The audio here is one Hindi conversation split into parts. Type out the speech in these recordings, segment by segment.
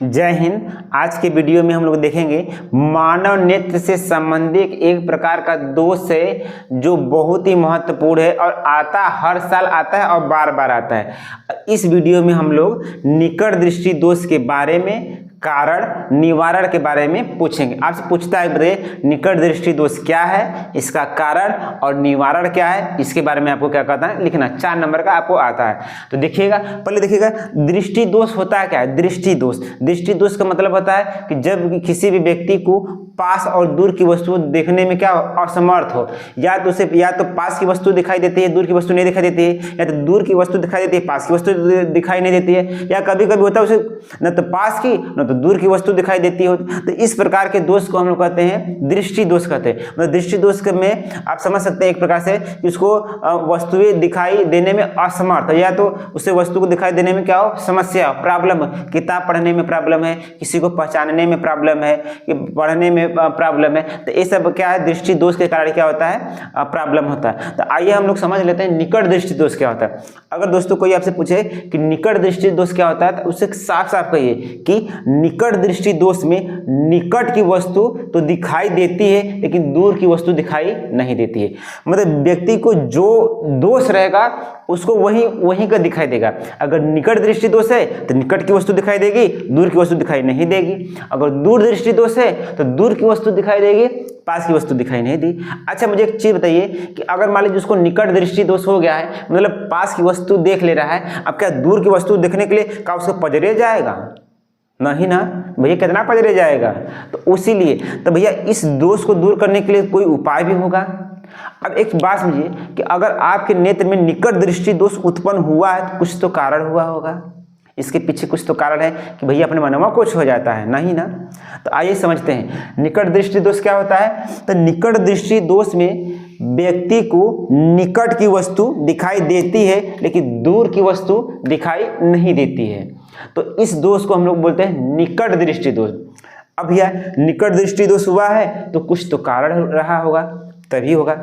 जय हिंद। आज के वीडियो में हम लोग देखेंगे मानव नेत्र से संबंधित एक प्रकार का दोष है जो बहुत ही महत्वपूर्ण है और हर साल आता है और बार बार आता है। इस वीडियो में हम लोग निकट दृष्टि दोष के बारे में, कारण, निवारण के बारे में पूछेंगे। आपसे पूछता है बताइए निकट दृष्टि दोष क्या है, इसका कारण और निवारण क्या है, इसके बारे में आपको क्या कहता है लिखना। 4 नंबर का आपको आता है। तो देखिएगा, पहले देखिएगा दृष्टि दोष होता है क्या है। दृष्टि दोष का मतलब होता है कि जब किसी भी व्यक्ति को पास और दूर की वस्तु देखने में क्या असमर्थ हो, या तो उसे या तो पास की वस्तु दिखाई देती है, दूर की वस्तु नहीं दिखाई देती है, या तो दूर की वस्तु दिखाई देती है, पास की वस्तु दिखाई नहीं देती है, या कभी कभी होता है उसे न तो पास की न तो दूर की वस्तु दिखाई देती हो। तो इस प्रकार के दोष को हम लोग कहते हैं दृष्टि दोष कहते हैं। मतलब दृष्टि दोष में आप समझ सकते हैं एक प्रकार से कि उसको वस्तुएं दिखाई देने में असमर्थ, या तो उसे वस्तु को दिखाई देने में क्या हो, समस्या, प्रॉब्लम, किताब पढ़ने में प्रॉब्लम है, किसी को पहचानने में प्रॉब्लम है, कि पढ़ने में प्रॉब्लम है। तो ये सब क्या है, दृष्टि दोष के कारण क्या होता है, प्रॉब्लम होता है। तो आइए हम लोग समझ लेते हैं निकट दृष्टि दोष क्या होता है। अगर दोस्तों कोई आपसे पूछे कि निकट दृष्टि दोष क्या होता है तो उससे साफ साफ कहिए कि निकट दृष्टि दोष में निकट की वस्तु तो दिखाई देती है लेकिन दूर की वस्तु दिखाई नहीं देती है। मतलब व्यक्ति को जो दोष रहेगा उसको वही का दिखाई देगा। अगर निकट दृष्टि दोष है तो निकट की वस्तु दिखाई देगी, दूर की वस्तु दिखाई नहीं देगी। अगर दूर दृष्टि दोष है तो दूर की वस्तु दिखाई देगी, पास की वस्तु दिखाई नहीं दी। अच्छा, मुझे एक चीज बताइए कि अगर मान लीजिए उसको निकट दृष्टि दोष हो गया है, मतलब पास की वस्तु देख ले रहा है, अब क्या दूर की वस्तु देखने के लिए क्या उसको पजरे जाएगा? नहीं ना भैया, कितना पजरे जाएगा। तो इसीलिए तो भैया इस दोष को दूर करने के लिए कोई उपाय भी होगा। अब एक बात समझिए कि अगर आपके नेत्र में निकट दृष्टि दोष उत्पन्न हुआ है तो कुछ तो कारण हुआ होगा, इसके पीछे कुछ तो कारण है कि भैया अपने मनवा कुछ हो जाता है, नहीं ना। तो आइए समझते हैं निकट दृष्टि दोष क्या होता है। तो निकट दृष्टि दोष में व्यक्ति को निकट की वस्तु दिखाई देती है लेकिन दूर की वस्तु दिखाई नहीं देती है। तो इस दोष को हम लोग बोलते हैं निकट दृष्टि दोष। अब भैया निकट दृष्टि दोष हुआ है तो कुछ तो कारण रहा होगा, तभी होगा।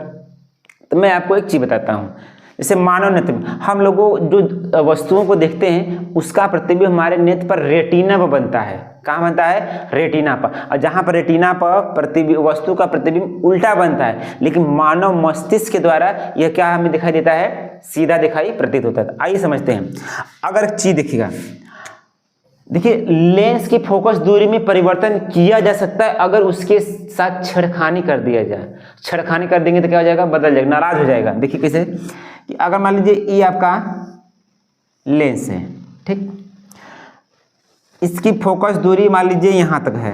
तो मैं आपको एक चीज बताता हूँ। जैसे मानव नेत्र में हम लोगों जो वस्तुओं को देखते हैं उसका प्रतिबिंब हमारे नेत्र पर रेटिना पर बनता है। कहाँ बनता है? रेटिना पर। और जहाँ पर रेटिना पर प्रतिबिंब, वस्तु का प्रतिबिंब उल्टा बनता है, लेकिन मानव मस्तिष्क के द्वारा यह क्या हमें दिखाई देता है, सीधा दिखाई प्रतीत होता है। आइए समझते हैं। अगर एक चीज देखिएगा, देखिए लेंस की फोकस दूरी में परिवर्तन किया जा सकता है अगर उसके साथ छेड़खानी कर दिया जाए। छेड़खानी कर देंगे तो क्या हो जाएगा, बदल जाएगा, नाराज हो जाएगा। देखिए कैसे कि अगर मान लीजिए ये आपका लेंस है, ठीक, इसकी फोकस दूरी मान लीजिए यहां तक है,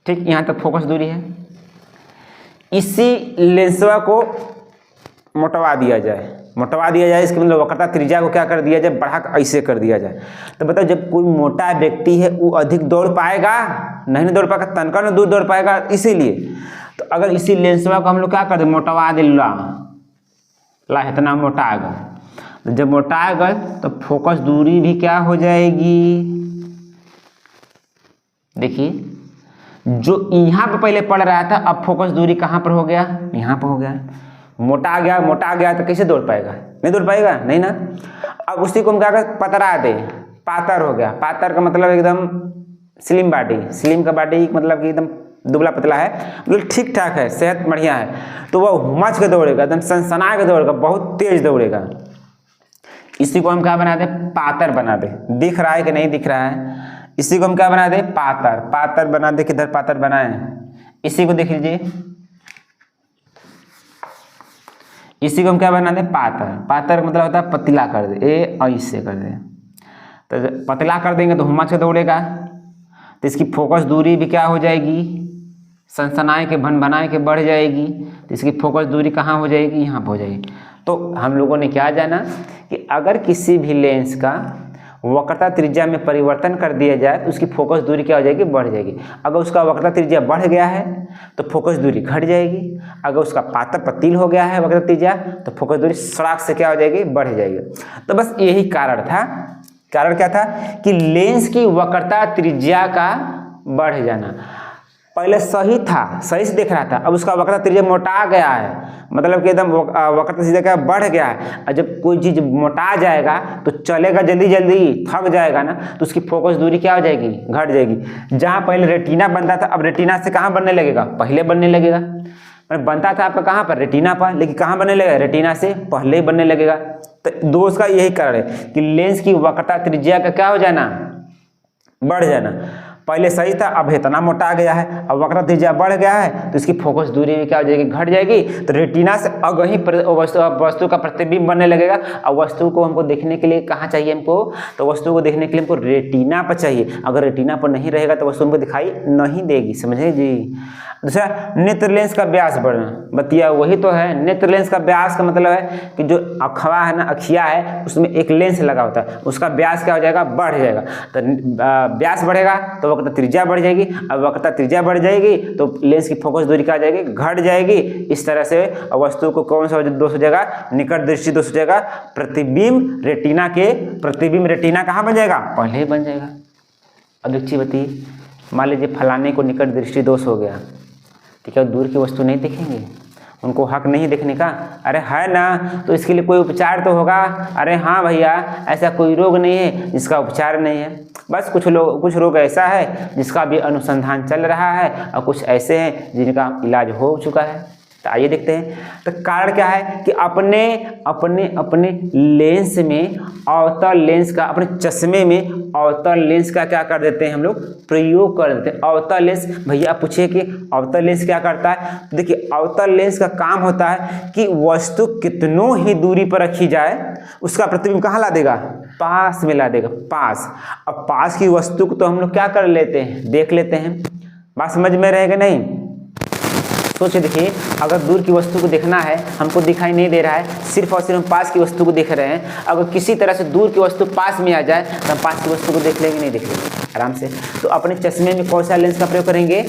ठीक, यहां तक फोकस दूरी है। इसी लेंसवा को मोटवा दिया जाए, इसके मतलब वक्रता त्रिज्या को क्या कर दिया जाए, बढ़ा ऐसे कर दिया जाए। तो बताओ जब कोई मोटा व्यक्ति है वो अधिक दौड़ पाएगा? नहीं दौड़ पाएगा, तनका न दूर दौड़ पाएगा। इसीलिए तो अगर इसी लेंसवा को हम लोग क्या कर दे, मोटवा दे, ला इतना मोटा आ गया। तो जब मोटा आ गए तो फोकस दूरी भी क्या हो जाएगी। देखिए जो यहाँ पे पहले पड़ रहा था अब फोकस दूरी कहाँ पर हो गया, यहाँ पर हो गया। मोटा आ गया तो कैसे दौड़ पाएगा, नहीं दौड़ पाएगा, नहीं ना। अब उसी को हम क्या कर, पतरा दे, पातर हो गया। पातर का मतलब एकदम स्लिम बॉडी, स्लिम का बॉडी मतलब कि एकदम दुबला पतला है, मतलब ठीक ठाक है, सेहत बढ़िया है, तो वह हुमच के दौड़ेगा, एकदम सनसना के दौड़ेगा, बहुत तेज दौड़ेगा। इसी को हम क्या बना दे, पातर बना दे। दिख रहा है कि नहीं दिख रहा है, इसी को हम क्या बना दे, पातर। पातर बना दे, किधर पातर बनाए, इसी को देख लीजिए, इसी को हम क्या बना दे, पातर। पातर मतलब होता है पतला कर दे, ऐसे कर दे। तो पतला कर देंगे तो हुमच के दौड़ेगा, तो इसकी फोकस दूरी भी क्या हो जाएगी, सनसनाए के भन-भनाए के बढ़ जाएगी। तो इसकी फोकस दूरी कहाँ हो जाएगी, यहाँ पर हो जाएगी। तो हम लोगों ने क्या जाना कि अगर किसी भी लेंस का वक्रता त्रिज्या में परिवर्तन कर दिया जाए तो उसकी फोकस दूरी क्या हो जाएगी, बढ़ जाएगी। अगर उसका वक्रता त्रिज्या बढ़ गया है तो फोकस दूरी घट जाएगी। अगर उसका पातर पतील हो गया है वक्रता त्रिज्या तो फोकस दूरी सड़क से क्या हो जाएगी, बढ़ जाएगी। तो बस यही कारण था। कारण क्या था कि लेंस की वक्रता त्रिज्या का बढ़ जाना। पहले सही था, सही से देख रहा था, अब उसका वक्रता त्रिज्या मोटा गया है, मतलब कि एकदम वक्रता त्रिज्या क्या बढ़ गया है। और जब कोई चीज मोटा जाएगा तो चलेगा जल्दी जल्दी, थक जाएगा ना, तो उसकी फोकस दूरी क्या हो जाएगी, घट जाएगी। जहां पहले रेटिना बनता था, अब रेटिना से कहाँ बनने लगेगा, पहले बनने लगेगा। बनता था आपका कहाँ पर, रेटिना पर, लेकिन कहाँ बनने लगेगा, रेटिना से पहले ही बनने लगेगा। तो दोष का यही कारण है कि लेंस की वक्रता त्रिज्या का क्या हो जाना, बढ़ जाना। पहले सही था, अब इतना मोटा गया है, अब वक्रता त्रिज्या बढ़ गया है, तो इसकी फोकस दूरी भी क्या हो जाएगी, घट जाएगी। तो रेटिना से अगही वस्तु का प्रतिबिंब बनने लगेगा। अब वस्तु को हमको देखने के लिए कहाँ चाहिए हमको, तो वस्तु को देखने के लिए हमको रेटिना पर चाहिए। अगर रेटिना पर नहीं रहेगा तो वस्तु हमको दिखाई नहीं देगी, समझे जी। दूसरा, नेत्र लेंस का व्यास बढ़ना, बतिया वही तो है। नेत्र लेंस का व्यास का मतलब है कि जो अखवा है ना, अखिया है, उसमें एक लेंस लगा होता है, उसका व्यास क्या हो जाएगा, बढ़ जाएगा। तो व्यास बढ़ेगा तो वक्रता त्रिज्या बढ़ जाएगी, अब वक्रता त्रिज्या बढ़ जाएगी तो लेंस की फोकस दूरी क्या हो जाएगी, घट जाएगी। इस तरह से वस्तु को कौन सा दोष हो जाएगा, निकट दृष्टि दोष हो जाएगा। प्रतिबिंब रेटिना के, प्रतिबिंब रेटिना कहाँ बन जाएगा, पहले ही बन जाएगा। अब एक चीज बताइए, मान लीजिए फलाने को निकट दृष्टि दोष हो गया, तो क्या दूर की वस्तु नहीं देखेंगे, उनको हक नहीं देखने का, अरे है ना, तो इसके लिए कोई उपचार तो होगा। अरे हाँ भैया, ऐसा कोई रोग नहीं है जिसका उपचार नहीं है, बस कुछ रोग ऐसा है जिसका भी अनुसंधान चल रहा है, और कुछ ऐसे हैं जिनका इलाज हो चुका है। तो आइए देखते हैं। तो कारण क्या है कि अपने अपने अपने लेंस में अवतल लेंस का, अपने चश्मे में अवतल लेंस का क्या कर देते हैं हम लोग, प्रयोग कर देते हैं। अवतल लेंस, भैया पूछिए कि अवतल लेंस क्या करता है। तो देखिए, अवतल लेंस का काम होता है कि वस्तु कितनों ही दूरी पर रखी जाए, उसका प्रतिबिंब कहाँ ला देगा, पास में ला देगा, पास। अब पास की वस्तु को तो हम लोग क्या कर लेते हैं, देख लेते हैं। बात समझ में रहेगा नहीं, सोचिए। देखिए, अगर दूर की वस्तु को देखना है, हमको दिखाई नहीं दे रहा है, सिर्फ और सिर्फ हम पास की वस्तु को देख रहे हैं। अगर किसी तरह से दूर की वस्तु पास में आ जाए तो हम पास की वस्तु को देख लेंगे, नहीं देख लेंगे आराम से। तो अपने चश्मे में कौन सा लेंस का प्रयोग करेंगे,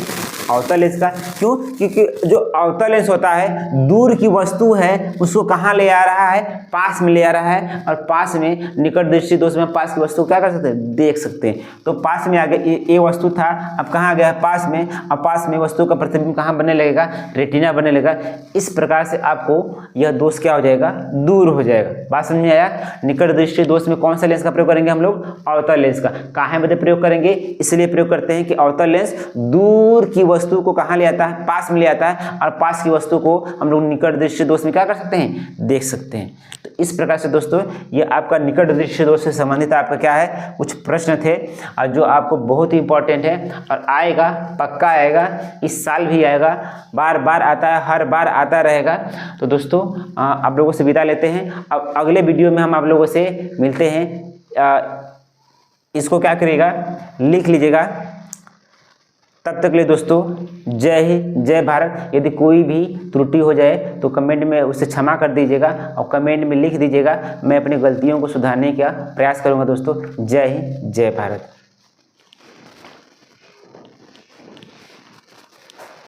अवतल लेंस का। क्यों, क्योंकि जो अवतल लेंस होता है, दूर की वस्तु है उसको कहाँ ले आ रहा है, पास में ले आ रहा है। और पास में निकट दृष्टि दोष में पास की वस्तु क्या कर सकते हैं, देख सकते हैं। तो पास में आ गया, ये वस्तु था, अब कहाँ गया, पास में। अब पास में वस्तु का प्रतिबिंब कहाँ बनने लगेगा, रेटिना बनने लगेगा। इस प्रकार से आपको यह दोष क्या हो जाएगा, दूर हो जाएगा। बात समझ में आया। निकट दृष्टि दोष में कौन सा लेंस का प्रयोग करेंगे हम लोग, अवतल लेंस का। कहाँ बदे प्रयोग करेंगे, इसलिए प्रयोग करते हैं कि अवतल लेंस दूर की वस्तु को कहाँ ले आता है, पास में ले आता है, और पास की वस्तु को हम लोग निकट दृष्टि दोष में क्या कर सकते हैं, देख सकते हैं। तो इस प्रकार से दोस्तों, ये आपका निकट दृष्टि दोष से संबंधित आपका क्या है, कुछ प्रश्न थे, और जो आपको बहुत ही इंपॉर्टेंट है, और आएगा, पक्का आएगा, इस साल भी आएगा, बार बार आता है, हर बार आता रहेगा। तो दोस्तों, आप लोगों से विदा लेते हैं। अब अगले वीडियो में हम आप लोगों से मिलते हैं। इसको क्या करिएगा, लिख लीजिएगा। तब तक ले दोस्तों, जय हिंद, जय भारत। यदि कोई भी त्रुटि हो जाए तो कमेंट में उसे क्षमा कर दीजिएगा, और कमेंट में लिख दीजिएगा। मैं अपनी गलतियों को सुधारने का प्रयास करूंगा दोस्तों। जय हिंद, जय भारत।